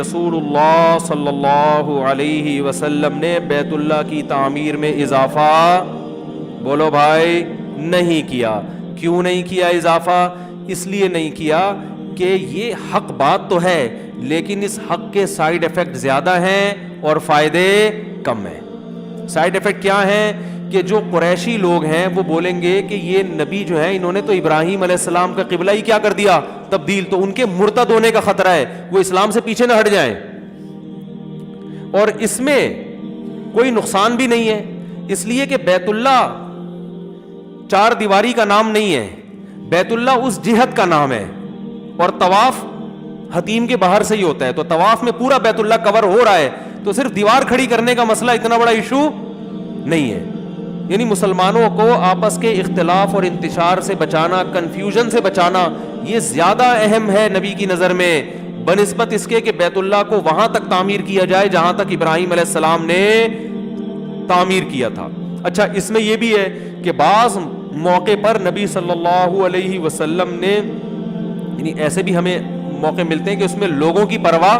رسول اللہ صلی اللہ علیہ وسلم نے بیت اللہ کی تعمیر میں اضافہ بولو بھائی نہیں کیا. کیوں نہیں کیا اضافہ؟ اس لیے نہیں کیا کہ یہ حق بات تو ہے لیکن اس حق کے سائیڈ ایفیکٹ زیادہ ہیں اور فائدے کم ہیں. سائیڈ ایفیکٹ کیا ہیں کہ جو قریشی لوگ ہیں وہ بولیں گے کہ یہ نبی جو ہے انہوں نے تو ابراہیم علیہ السلام کا قبلہ ہی کیا کر دیا تبدیل, تو ان کے مرتد ہونے کا خطرہ ہے, وہ اسلام سے پیچھے نہ ہٹ جائیں. اور اس میں کوئی نقصان بھی نہیں ہے اس لیے کہ بیت اللہ چار دیواری کا نام نہیں ہے, بیت اللہ اس جہت کا نام ہے اور طواف حتیم کے باہر سے ہی ہوتا ہے. تو طواف میں پورا بیت اللہ کور ہو رہا ہے تو صرف دیوار کھڑی کرنے کا مسئلہ اتنا بڑا ایشو نہیں ہے. یعنی مسلمانوں کو آپس کے اختلاف اور انتشار سے بچانا, کنفیوژن سے بچانا, یہ زیادہ اہم ہے نبی کی نظر میں بنسبت اس کے کہ بیت اللہ کو وہاں تک تعمیر کیا جائے جہاں تک ابراہیم علیہ السلام نے تعمیر کیا تھا. اچھا اس میں یہ بھی ہے کہ بعض موقع پر نبی صلی اللہ علیہ وسلم نے, یعنی ایسے بھی ہمیں موقع ملتے ہیں کہ اس میں لوگوں کی پرواہ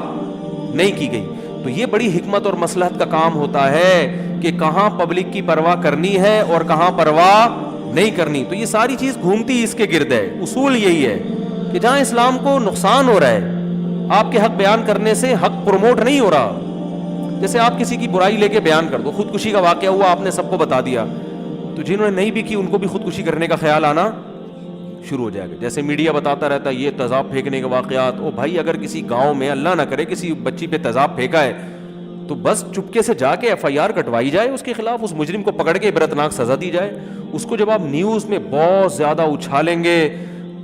نہیں کی گئی, تو یہ بڑی حکمت اور مصلحت کا کام ہوتا ہے کہ کہاں پبلک کی پرواہ کرنی ہے اور کہاں پرواہ نہیں کرنی. تو یہ ساری چیز گھومتی اس کے گرد ہے. اصول یہی ہے کہ جہاں اسلام کو نقصان ہو رہا ہے آپ کے حق بیان کرنے سے حق پروموٹ نہیں ہو رہا. جیسے آپ کسی کی برائی لے کے بیان کر دو, خودکشی کا واقعہ ہوا آپ نے سب کو بتا دیا, تو جنہوں نے نہیں بھی کی ان کو بھی خودکشی کرنے کا خیال آنا شروع ہو جائے گا. جیسے میڈیا بتاتا رہتا ہے یہ تیزاب پھینکنے کے واقعات, او بھائی اگر کسی گاؤں میں اللہ نہ کرے کسی بچی پہ تیزاب پھینکا ہے تو بس چپکے سے جا کے ایف آئی آر کٹوائی جائے اس کے خلاف, اس مجرم کو پکڑ کے عبرتناک سزا دی جائے. اس کو جب آپ نیوز میں بہت زیادہ اچھالیں گے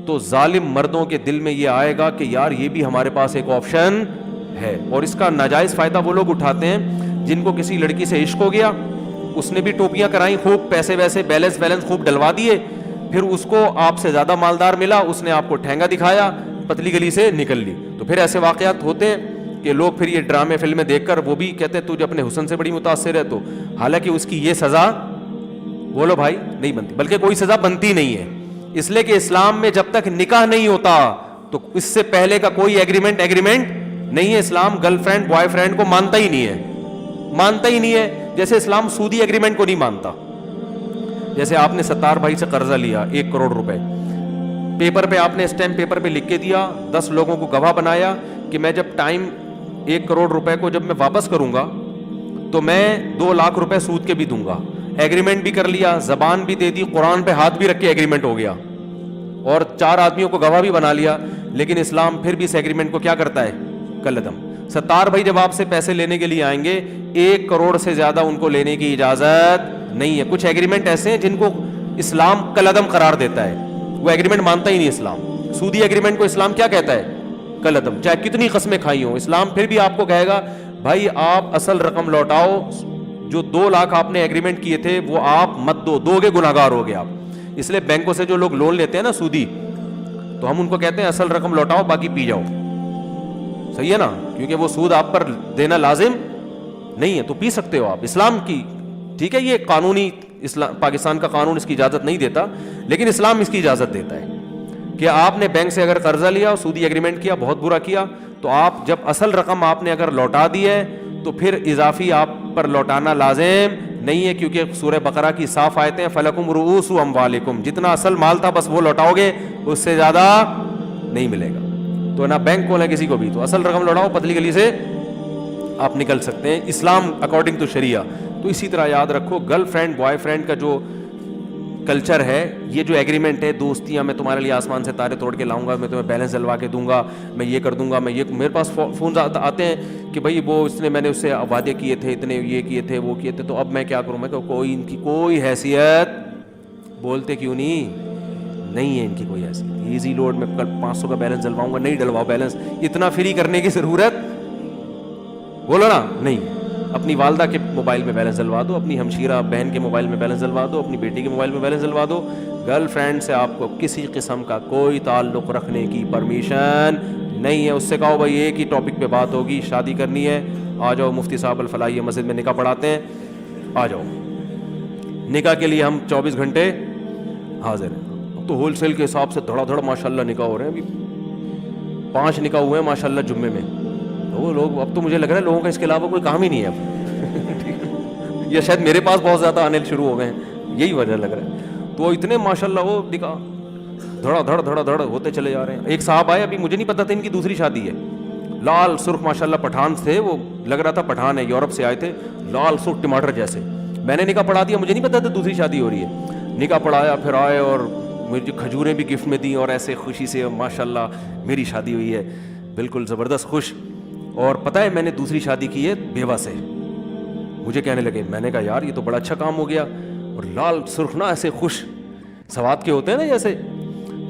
تو ظالم مردوں کے دل میں یہ آئے گا کہ یار یہ بھی ہمارے پاس ایک آپشن ہے. اور اس کا ناجائز فائدہ وہ لوگ اٹھاتے ہیں جن کو کسی لڑکی سے عشق ہو گیا, اس نے بھی ٹوپیاں کرائیں, خوب پیسے ویسے بیلنس خوب ڈلوا دیے, پھر اس کو آپ سے زیادہ مالدار ملا, اس نے آپ کو ٹھینگا دکھایا, پتلی گلی سے نکل لی. تو پھر ایسے واقعات ہوتے ہیں کہ لوگ پھر یہ ڈرامے فلمیں دیکھ کر وہ بھی کہتے ہیں تجھے اپنے حسن سے بڑی متاثر ہے, تو حالانکہ اس کی یہ سزا بولو بھائی نہیں بنتی, بلکہ کوئی سزا بنتی نہیں ہے. اس لیے کہ اسلام میں جب تک نکاح نہیں ہوتا تو اس سے پہلے کا کوئی ایگریمنٹ نہیں ہے. اسلام گرل فرینڈ بوائے فرینڈ کو مانتا ہی نہیں ہے. جیسے اسلام سودی ایگریمنٹ کو نہیں مانتا. جیسے آپ نے ستار بھائی سے قرضہ لیا 1 کروڑ روپے, پیپر پہ آپ نے اسٹیمپ پیپر پہ لکھ کے دیا, 10 لوگوں کو گواہ بنایا کہ میں جب ٹائم 1 کروڑ روپے کو جب میں واپس کروں گا تو میں 2 لاکھ روپے سود کے بھی دوں گا. ایگریمنٹ بھی کر لیا, زبان بھی دے دی, قرآن پہ ہاتھ بھی رکھ کے ایگریمنٹ ہو گیا اور 4 آدمیوں کو گواہ بھی بنا لیا. لیکن اسلام پھر بھی اس ایگریمنٹ کو کیا کرتا ہے؟ کالعدم. ستار بھائی جب آپ سے پیسے لینے کے لیے آئیں گے 1 کروڑ سے زیادہ ان کو لینے کی اجازت نہیں ہے. کچھ ایگریمنٹ ایسے ہیں جن کو اسلام کالعدم قرار دیتا ہے, وہ ایگریمنٹ مانتا ہی نہیں اسلام. سودی ایگریمنٹ کو اسلام کیا کہتا ہے؟ کالعدم. چاہے کتنی قسمیں کھائی ہوں, اسلام پھر بھی آپ کو کہے گا بھائی آپ اصل رقم لوٹاؤ, جو 2 لاکھ آپ نے ایگریمنٹ کیے تھے وہ آپ مت دو گے, گناہگار ہو گے آپ. اس لیے بینکوں سے جو لوگ لون لیتے ہیں نا سودی, تو ہم ان کو کہتے ہیں اصل رقم لوٹاؤ باقی پی جاؤ. صحیح ہے نا, کیونکہ وہ سود آپ پر دینا لازم نہیں ہے, تو پی سکتے ہو آپ. اسلام کی ٹھیک ہے, یہ قانونی اسلام پاکستان کا قانون اس کی اجازت نہیں دیتا, لیکن اسلام اس کی اجازت دیتا ہے کہ آپ نے بینک سے اگر قرضہ لیا اور سودی ایگریمنٹ کیا, بہت برا کیا, تو آپ جب اصل رقم آپ نے اگر لوٹا دی ہے تو پھر اضافی آپ پر لوٹانا لازم نہیں ہے, کیونکہ سورہ بقرہ کی صاف آیتیں فلکم رؤوس اموالکم, جتنا اصل مال تھا بس وہ لوٹاؤ گے, اس سے زیادہ نہیں ملے گا. تو نہ بینک کو نہ کسی کو بھی, تو اصل رقم لوٹاؤ, پتلی گلی سے آپ نکل سکتے ہیں اسلام اکارڈنگ ٹو شریعہ. تو اسی طرح یاد رکھو گرل فرینڈ بوائے فرینڈ کا جو کلچر ہے, یہ جو ایگریمنٹ ہے, دوستیاں, میں تمہارے لیے آسمان سے تارے توڑ کے لاؤں گا, میں تمہیں بیلنس دلوا کے دوں گا, میں یہ کر دوں گا, میں یہ, میرے پاس فون آتے ہیں کہ بھائی وہ اس نے, میں نے اس سے وعدے کیے تھے, اتنے یہ کیے تھے, وہ کیے تھے, تو اب میں کیا کروں. میں کہ کوئی ان کی کوئی حیثیت, بولتے کیوں نہیں ہے ان کی کوئی حیثیت. ایزی لوڈ میں کل 500 کا بیلنس ڈلواؤں گا, نہیں ڈلواؤ بیلنس, اتنا فری کرنے کی ضرورت بولو نا نہیں. اپنی والدہ کے موبائل میں بیلنس ڈلوا دو, اپنی ہمشیرہ بہن کے موبائل میں بیلنس ڈلوا دو, اپنی بیٹی کے موبائل میں بیلنس ڈلوا دو. گرل فرینڈ سے آپ کو کسی قسم کا کوئی تعلق رکھنے کی پرمیشن نہیں ہے. اس سے کہو بھائی ایک ہی ٹاپک پہ بات ہوگی, شادی کرنی ہے, آ جاؤ مفتی صاحب الفلاحیہ مسجد میں نکاح پڑھاتے ہیں, آ جاؤ. نکاح کے لیے ہم 24 گھنٹے حاضر ہیں. تو ہول سیل کے حساب سے دھڑا دھڑ ماشاء اللہ نکاح ہو رہے ہیں. ابھی 5 نکاح ہوئے ہیں ماشاء اللہ جمعے میں, وہ لوگ اب تو مجھے لگ رہا ہے لوگوں کا اس کے علاوہ کوئی کام ہی نہیں ہے اب یا شاید میرے پاس بہت زیادہ آنے شروع ہو گئے ہیں, یہی وجہ لگ رہا ہے. تو اتنے ماشاء اللہ وہ دکھا دھڑا دھڑ دھڑا دھڑ ہوتے چلے جا رہے ہیں. ایک صاحب آئے, ابھی مجھے نہیں پتا تھا ان کی دوسری شادی ہے, لال سرخ ماشاء اللہ پٹھان تھے, وہ لگ رہا تھا پٹھان ہے, یورپ سے آئے تھے, لال سرخ ٹماٹر جیسے. میں نے نکاح پڑھا دیا, مجھے نہیں پتا تھا دوسری شادی ہو رہی ہے. نکاح پڑھایا, پھر آئے اور مجھے کھجوریں بھی گفٹ میں دیں, اور ایسے خوشی سے ماشاء اللہ میری شادی ہوئی ہے, بالکل زبردست خوش. اور پتہ ہے میں نے دوسری شادی کی ہے بیوہ سے. مجھے کہنے لگے, میں نے کہا یار یہ تو بڑا اچھا کام ہو گیا, اور لال سرخ نا ایسے خوش سواد کے ہوتے ہیں نا جیسے.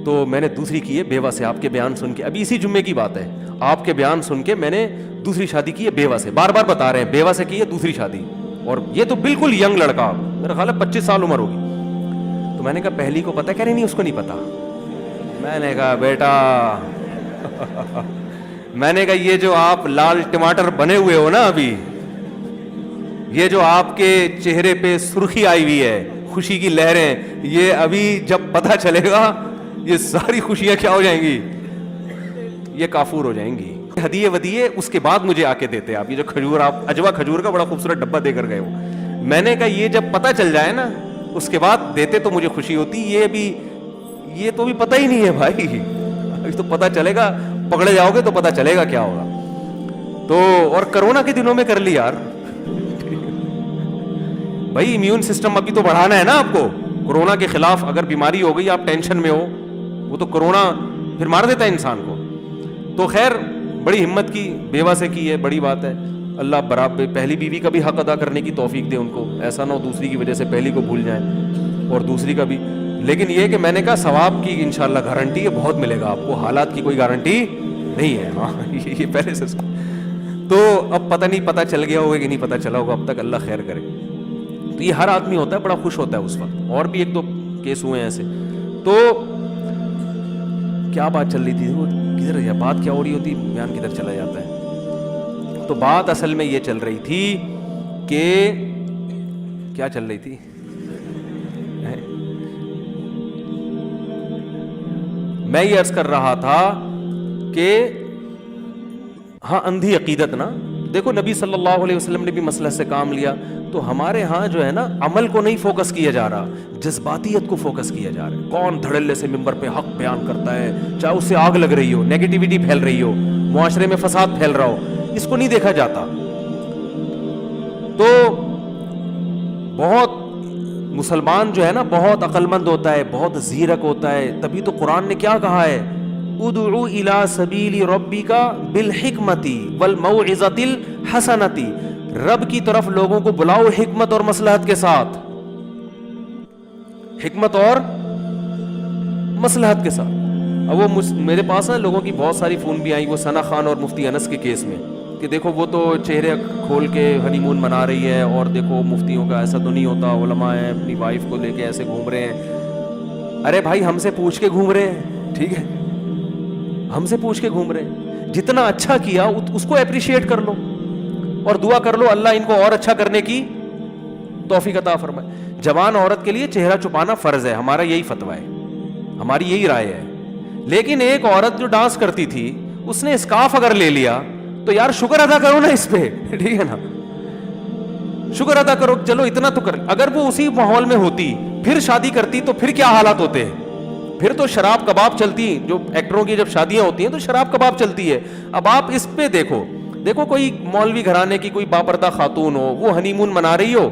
تو میں نے دوسری کی ہے بیوہ سے. آپ کے بیان سن کے, ابھی اسی جمعے کی بات ہے, آپ کے بیان سن کے میں نے دوسری شادی کی ہے بیوہ سے. بار بار بتا رہے ہیں بیوہ سے کی ہے دوسری شادی, اور یہ تو بالکل ینگ لڑکا, میرا خیال ہے 25 سال عمر ہوگی. تو میں نے کہا پہلی کو پتا, کہہ رہے نہیں اس کو نہیں پتا. میں نے کہا بیٹا میں نے کہا یہ جو آپ لال ٹماٹر بنے ہوئے ہو نا ابھی, یہ جو آپ کے چہرے پہ سرخی آئی ہوئی ہے, خوشی کی لہریں, یہ ابھی جب پتہ چلے گا یہ ساری خوشیاں کیا ہو جائیں گی, یہ کافور ہو جائیں گی. ہدیے ودیے اس کے بعد مجھے آ کے دیتے آپ, یہ جو کھجور, آپ اجوا کھجور کا بڑا خوبصورت ڈبہ دے کر گئے ہو. میں نے کہا یہ جب پتہ چل جائے نا اس کے بعد دیتے تو مجھے خوشی ہوتی, یہ تو بھی پتہ ہی نہیں ہے بھائی, ابھی تو پتہ چلے گا, پکڑے جاؤ گے تو پتہ چلے گا کیا ہوگا. تو اور کرونا کے دنوں میں کر لی یار بھائی, امیون سسٹم ابھی تو بڑھانا ہے نا آپ کو. کرونا کے خلاف اگر بیماری ہو گئی, آپ ٹینشن میں ہو, وہ تو کرونا پھر مار دیتا ہے انسان کو. تو خیر بڑی ہمت کی, بیوہ سے کی ہے, بڑی بات ہے. اللہ برابر پہلی بیوی کا بھی حق ادا کرنے کی توفیق دے ان کو, ایسا نہ ہو دوسری کی وجہ سے پہلی کو بھول جائیں, اور دوسری کا بھی. لیکن یہ کہ میں نے کہا ثواب کی انشاءاللہ گارنٹی ہے, بہت ملے گا آپ کو, حالات کی کوئی گارنٹی نہیں ہے. ہاں یہ پہلے سے. تو اب پتہ نہیں پتہ چل گیا ہوگا کہ نہیں پتہ چلا ہوگا, اب تک اللہ خیر کرے. تو یہ ہر آدمی ہوتا ہے, بڑا خوش ہوتا ہے اس وقت. اور بھی ایک دو کیس ہوئے ہیں ایسے. تو کیا بات چل رہی تھی, وہ کدھر ہے بات, کیا ہو رہی ہوتی, بیان کدھر چلا جاتا ہے. تو بات اصل میں یہ چل رہی تھی کہ کیا چل رہی تھی, میں یہ عرض کر رہا تھا کہ ہاں اندھی عقیدت نا, دیکھو نبی صلی اللہ علیہ وسلم نے بھی مسئلہ سے کام لیا. تو ہمارے ہاں جو ہے نا عمل کو نہیں فوکس کیا جا رہا, جذباتیت کو فوکس کیا جا رہا ہے. کون دھڑلے سے ممبر پہ حق بیان کرتا ہے, چاہے اس سے آگ لگ رہی ہو, نیگیٹیوٹی پھیل رہی ہو, معاشرے میں فساد پھیل رہا ہو, اس کو نہیں دیکھا جاتا. تو بہت مسلمان جو ہے نا بہت عقل مند ہوتا ہے, بہت زیرک ہوتا ہے. تبھی تو قرآن نے کیا کہا ہے, ادعو الی سبیل ربک بالحکمت والموعظۃ الحسنۃ, رب کی طرف لوگوں کو بلاؤ حکمت اور مصلحت کے ساتھ, حکمت اور مصلحت کے ساتھ. اب وہ میرے پاس نا لوگوں کی بہت ساری فون بھی آئی, وہ ثنا خان اور مفتی انس کے کیس میں, کہ دیکھو وہ تو چہرے کھول کے ہنی مون منا رہی ہے, اور دیکھو مفتیوں کا ایسا تو نہیں ہوتا, علماء ہیں اپنی وائف کو لے کے ایسے گھوم رہے ہیں. ارے بھائی ہم سے پوچھ کے گھوم رہے ہیں, ٹھیک ہے, ہم سے پوچھ کے گھوم رہے ہیں. جتنا اچھا کیا اس کو اپریشیٹ کر لو, اور دعا کر لو اللہ ان کو اور اچھا کرنے کی توفیق عطا فرمائے. جوان عورت کے لیے چہرہ چھپانا فرض ہے, ہمارا یہی فتویٰ ہے, ہماری یہی رائے ہے. لیکن ایک عورت جو ڈانس کرتی تھی, اس نے اسکارف اگر لے لیا تو یار شکر ادا کرو نا اس پہ, ٹھیک ہے نا, شکر ادا کرو, چلو اتنا تو کر. اگر وہ اسی ماحول میں ہوتی پھر شادی کرتی تو پھر کیا حالات ہوتے ہیں, پھر تو شراب کباب چلتی. جو ایکٹروں کی جب شادیاں ہوتی ہیں تو شراب کباب چلتی ہے. اب آپ اس پہ دیکھو کوئی مولوی گھرانے کی کوئی باپردہ خاتون ہو, وہ ہنی مون منا رہی ہو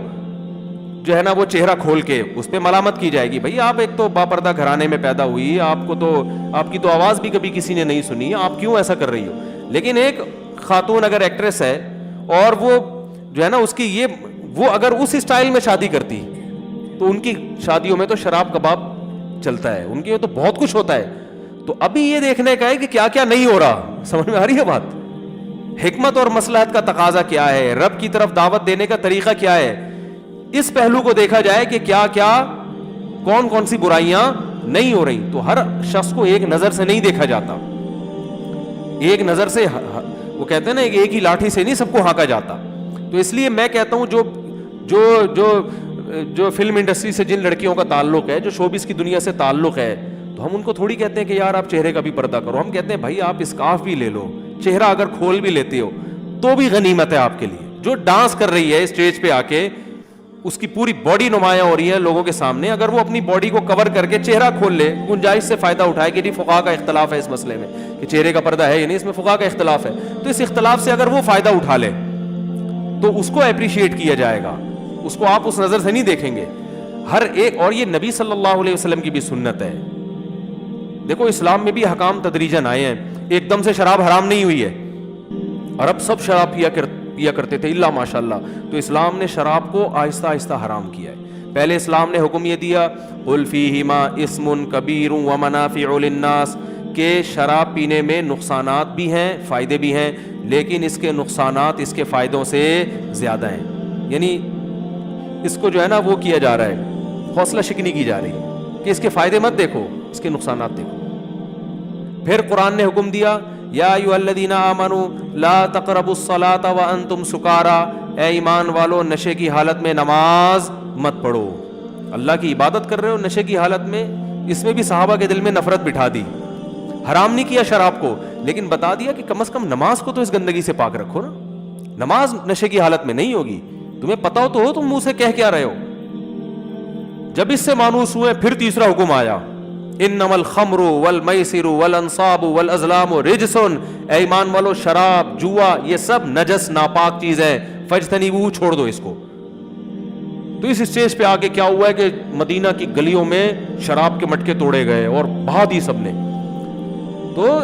جو ہے نا وہ چہرہ کھول کے, اس پہ ملامت کی جائے گی. بھئی آپ ایک تو باپردہ گھرانے میں پیدا ہوئی, آپ کو تو آپ کی تو آواز بھی کبھی کسی نے نہیں سنی, آپ کیوں ایسا کر رہی ہو. لیکن ایک خاتون اگر ایکٹریس ہے اور وہ جو ہے نا اس کی وہ اگر اس اسٹائل میں شادی کرتی تو ان کی شادیوں میں تو شراب کباب چلتا ہے, ان کے تو بہت کچھ ہوتا ہے. تو ابھی یہ دیکھنے کا ہے کہ کیا کیا نہیں ہو رہا. سمجھ میں آ رہی ہے بات, حکمت اور مصلحت کا تقاضا کیا ہے, رب کی طرف دعوت دینے کا طریقہ کیا ہے, اس پہلو کو دیکھا جائے کہ کیا کیا کون کون سی برائیاں نہیں ہو رہی. تو ہر شخص کو ایک نظر سے نہیں دیکھا جاتا, ایک نظر سے, وہ کہتے ہیں نا ایک ہی لاٹھی سے نہیں سب کو ہانکا جاتا. تو اس لیے میں کہتا ہوں جو فلم انڈسٹری سے جن لڑکیوں کا تعلق ہے, جو شوبز کی دنیا سے تعلق ہے, تو ہم ان کو تھوڑی کہتے ہیں کہ یار آپ چہرے کا بھی پردہ کرو. ہم کہتے ہیں بھائی آپ اسکارف بھی لے لو, چہرہ اگر کھول بھی لیتے ہو تو بھی غنیمت ہے آپ کے لیے. جو ڈانس کر رہی ہے اسٹیج پہ آ کے, اس کی پوری باڈی نمایاں ہو رہی ہے لوگوں کے سامنے, اگر وہ اپنی باڈی کو کور کر کے چہرہ کھول لے, گنجائش سے فائدہ اٹھائے کہ جی فقہا کا اختلاف ہے اس مسئلے میں کہ چہرے کا پردہ ہے یا نہیں, اس میں فقہا کا اختلاف ہے, تو اس اختلاف سے اگر وہ فائدہ اٹھا لے تو اس کو اپریشیٹ کیا جائے گا, اس کو آپ اس نظر سے نہیں دیکھیں گے ہر ایک. اور یہ نبی صلی اللہ علیہ وسلم کی بھی سنت ہے. دیکھو اسلام میں بھی حکام تدریجاً آئے ہیں, ایک دم سے شراب حرام نہیں ہوئی ہے, عرب سب شراب پیا کرتے تھے الا ماشاء اللہ, تو اسلام نے شراب کو آہستہ آہستہ حرام کیا ہے. پہلے اسلام نے حکم یہ دیا قل فیہما اسم کبیر ومنافع للناس, کہ شراب پینے میں نقصانات بھی ہیں فائدے بھی ہیں, لیکن اس کے نقصانات اس کے فائدوں سے زیادہ ہیں. یعنی اس کو جو ہے نا وہ کیا جا رہا ہے, حوصلہ شکنی کی جا رہی ہے کہ اس کے فائدے مت دیکھو, اس کے نقصانات دیکھو. پھر قرآن نے حکم دیا یا ایھا الذین آمنوا لا تقربوا الصلاۃ وانتم سکارا, اے ایمان والو نشے کی حالت میں نماز مت پڑھو. اللہ کی عبادت کر رہے ہو نشے کی حالت میں, اس میں بھی صحابہ کے دل میں نفرت بٹھا دی. حرام نہیں کیا شراب کو, لیکن بتا دیا کہ کم از کم نماز کو تو اس گندگی سے پاک رکھو نا, نماز نشے کی حالت میں نہیں ہوگی. تمہیں پتا ہو تو ہو تم منہ سے کہہ کیا رہے ہو. جب اس سے مانوس ہوئے پھر تیسرا حکم آیا انما الخمر والمیسر والانصاب والازلام رجس, اے ایمان والو شراب جوا یہ سب نجس ناپاک چیز ہے, فاجتنبوہ چھوڑ دو اس کو. تو اس اسٹیج پہ آگے کیا ہوا ہے کہ مدینہ کی گلیوں میں شراب کے مٹکے توڑے گئے اور بہا دی سب نے. تو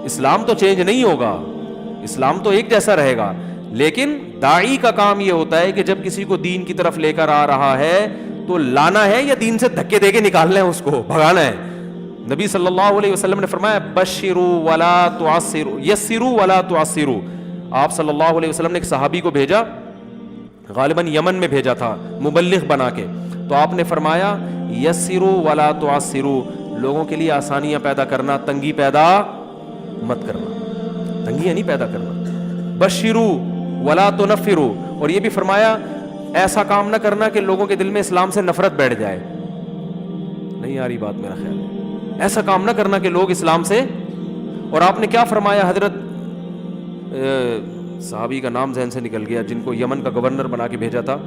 اسلام تو چینج نہیں ہوگا, اسلام تو ایک جیسا رہے گا, لیکن داعی کا کام یہ ہوتا ہے کہ جب کسی کو دین کی طرف لے کر آ رہا ہے تو لانا ہے یا دین سے دھکے دے کے نکالنا ہے, اس کو بھگانا ہے. نبی صلی اللہ علیہ وسلم نے فرمایا بشروا ولا تعسروا یسروا ولا تعسروا. آپ صلی اللہ علیہ وسلم نے ایک صحابی کو بھیجا, غالباً یمن میں بھیجا تھا مبلغ بنا کے, تو آپ نے فرمایا یسروا ولا تعسروا, لوگوں کے لیے آسانیاں پیدا کرنا, تنگی پیدا مت کرنا, تنگیاں نہیں پیدا کرنا. بشروا ولا تنفروا, اور یہ بھی فرمایا ایسا کام نہ کرنا کہ لوگوں کے دل میں اسلام سے نفرت بیٹھ جائے. نہیں آ رہی بات میرا خیال ہے, ایسا کام نہ کرنا کہ لوگ اسلام سے. اور آپ نے کیا فرمایا, حضرت صحابی کا نام ذہن سے نکل گیا جن کو یمن کا گورنر بنا کے بھیجا تھا,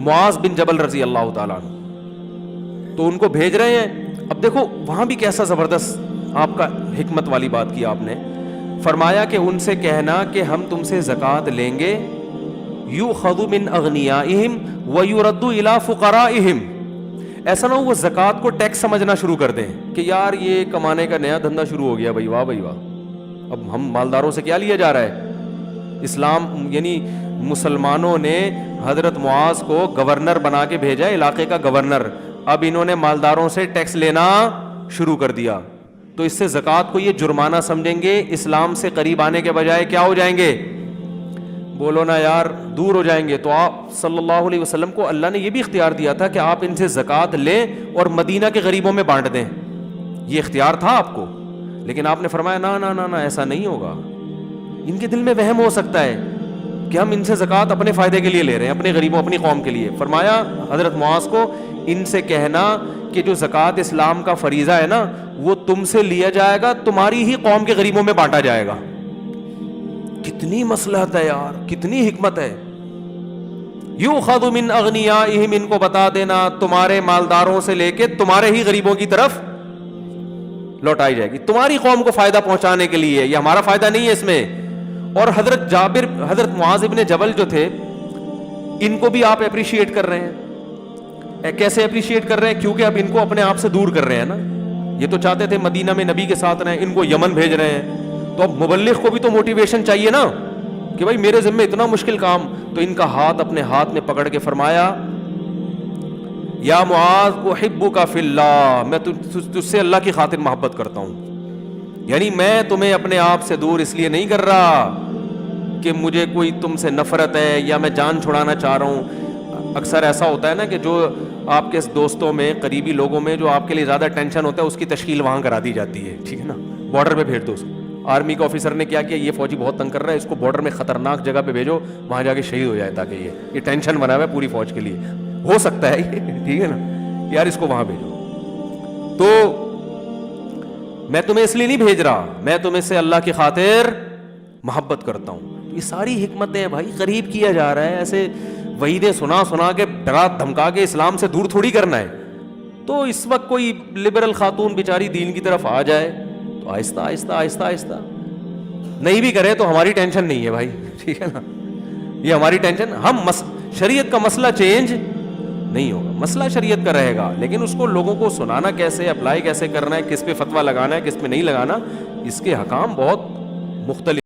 معاذ بن جبل رضی اللہ تعالیٰ عنہ, تو ان کو بھیج رہے ہیں. اب دیکھو وہاں بھی کیسا زبردست آپ کا حکمت والی بات کی آپ نے, فرمایا کہ ان سے کہنا کہ ہم تم سے زکوٰۃ لیں گے, یؤخذ من اغنیائہم ویرد الی فقرائہم, ایسا نہ ہو وہ زکوٰۃ کو ٹیکس سمجھنا شروع کر دیں کہ یار یہ کمانے کا نیا دھندا شروع ہو گیا بھائی, واہ بھائی واہ, اب ہم مالداروں سے کیا لیا جا رہا ہے. اسلام یعنی مسلمانوں نے حضرت معاذ کو گورنر بنا کے بھیجا, علاقے کا گورنر, اب انہوں نے مالداروں سے ٹیکس لینا شروع کر دیا, تو اس سے زکوٰۃ کو یہ جرمانہ سمجھیں گے, اسلام سے قریب آنے کے بجائے کیا ہو جائیں گے, بولو نا یار, دور ہو جائیں گے. تو آپ صلی اللہ علیہ وسلم کو اللہ نے یہ بھی اختیار دیا تھا کہ آپ ان سے زکوٰۃ لیں اور مدینہ کے غریبوں میں بانٹ دیں, یہ اختیار تھا آپ کو, لیکن آپ نے فرمایا نا نا نا نا ایسا نہیں ہوگا. ان کے دل میں وہم ہو سکتا ہے کہ ہم ان سے زکوٰۃ اپنے فائدے کے لیے لے رہے ہیں, اپنے غریبوں اپنی قوم کے لیے. فرمایا حضرت معاذ کو ان سے کہنا کہ جو زکوٰۃ اسلام کا فریضہ ہے نا وہ تم سے لیا جائے گا, تمہاری ہی قوم کے غریبوں میں بانٹا جائے گا. کتنی مصلحت ہے یار, کتنی حکمت ہے. یؤخذ من اغنیائہم, ان کو بتا دینا تمہارے مالداروں سے لے کے تمہارے ہی غریبوں کی طرف لوٹائی جائے گی, تمہاری قوم کو فائدہ پہنچانے کے لیے, یہ ہمارا فائدہ نہیں ہے اس میں. اور حضرت معاذ ابن جبل جو تھے ان کو بھی آپ اپریشیٹ کر رہے ہیں. کیسے اپریشیٹ کر رہے ہیں, کیونکہ اب ان کو اپنے آپ سے دور کر رہے ہیں نا. یہ تو چاہتے تھے مدینہ میں نبی کے ساتھ رہیں, ان کو یمن بھیج رہے ہیں, تو اب مبلغ کو بھی تو موٹیویشن چاہیے نا کہ بھائی میرے ذمہ اتنا مشکل کام. تو ان کا ہاتھ اپنے ہاتھ میں پکڑ کے فرمایا یا معاذ احبک فی اللہ, میں تجھ سے اللہ کی خاطر محبت کرتا ہوں. یعنی میں تمہیں اپنے آپ سے دور اس لیے نہیں کر رہا کہ مجھے کوئی تم سے نفرت ہے یا میں جان چھڑانا چاہ رہا ہوں. اکثر ایسا ہوتا ہے نا کہ جو آپ کے دوستوں میں قریبی لوگوں میں جو آپ کے لیے زیادہ ٹینشن ہوتا ہے اس کی تشکیل وہاں کرا دی جاتی ہے, ٹھیک ہے نا, بارڈر پہ بھیج دو. آرمی کے آفیسر نے کیا کیا, یہ فوجی بہت تنگ کر رہا ہے, اس کو بارڈر میں خطرناک جگہ پہ بھیجو, وہاں جا کے شہید ہو جائے, تاکہ یہ ٹینشن بنا ہوا ہے پوری فوج کے لیے. ہو سکتا ہے یہ, ٹھیک ہے نا, یار اس کو وہاں بھیجو. تو میں تمہیں اس لیے نہیں بھیج رہا, میں تمہیں سے اللہ کی خاطر محبت کرتا ہوں. یہ ساری حکمتیں ہیں بھائی, قریب کیا جا رہا ہے, ایسے وعیدیں سنا سنا کے ڈرا دھمکا کے اسلام سے دور تھوڑی کرنا ہے. تو اس وقت کوئی لبرل خاتون بیچاری دین کی طرف آ جائے تو آہستہ آہستہ آہستہ آہستہ, نہیں بھی کرے تو ہماری ٹینشن نہیں ہے بھائی, ٹھیک ہے نا, یہ ہماری ٹینشن. ہم شریعت کا مسئلہ چینج نہیں ہوگا, مسئلہ شریعت کا رہے گا, لیکن اس کو لوگوں کو سنانا کیسے, اپلائی کیسے کرنا ہے, کس پہ فتویٰ لگانا ہے, کس پہ نہیں لگانا, اس کے حکام بہت مختلف.